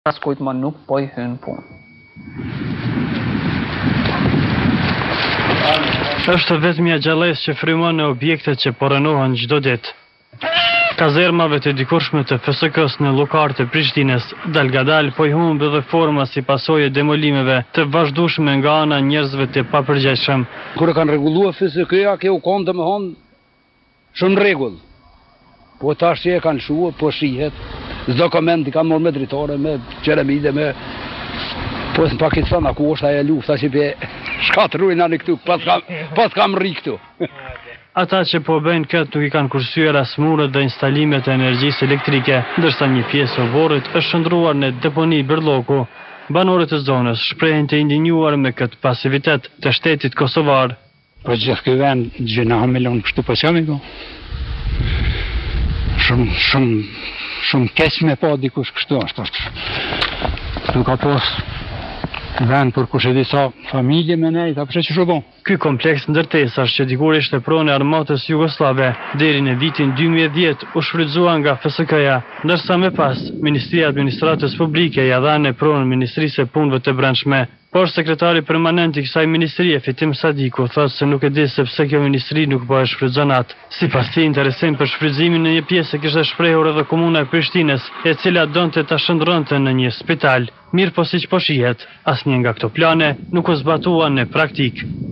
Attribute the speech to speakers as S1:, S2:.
S1: Askujt më nuk po i hyn punë.
S2: Është vetëm ja gjallës që frymon në objektet që porrenohen çdo ditë. Kazermave të dikurshme të FSK-s në llokart e Prishtinës, dalgadal po i humb edhe forma si pasojë e demolimeve të vazhdueshme nga ana njerëzve të papërgjegjshëm.
S3: Kur e kanë rregulluar FSK-ja, kjo u konë domethënë shumë rregull. Po tash që e kanë shuar, po shihet. Çdo koment i kanë marrë me dritore, me qeramide, me po në Pakistan ku është ajo lufta që be shkatrujnë ani këtu, pas kam rri këtu.
S2: Ata që po bëjnë këtë nuk i kanë kursyer as murët dhe instalimet e energjisë elektrike, ndërsa një pjesë e oborrit është shndruar në deponi Berlloku. Banorët e zonës shprehen të indinjuar me këtë pasivitet të shtetit kosovar.
S4: Po gjithë ky vend gjëna milion kështu po çami po. Shumë keq me pa dikush kështu ashtu. Këtu ka pas vend për kush e di sa familje me nej, ta pse ç'u bën.
S2: Ky kompleks ndërtesash që dikur ishte pronë e armatës jugoslave, deri në vitin 2010 u shfrytëzua nga FSK-ja, ndërsa më pas Ministria e Administratës Publike ja dha në pronë Ministrisë së Punëve të Brendshme. Por sekretari permanent i kësaj ministrie, Fitim Sadiku, thotë se nuk e di se pse kjo ministri nuk po e shfrytëzon atë. Sipas tij, interesim për shfrytëzimin në një pjesë kishte shprehur edhe komuna e Prishtinës, e cila donte ta shndronte në një spital. Mirë po siç po shihet, asnjë nga këto plane nuk u zbatua në praktikë.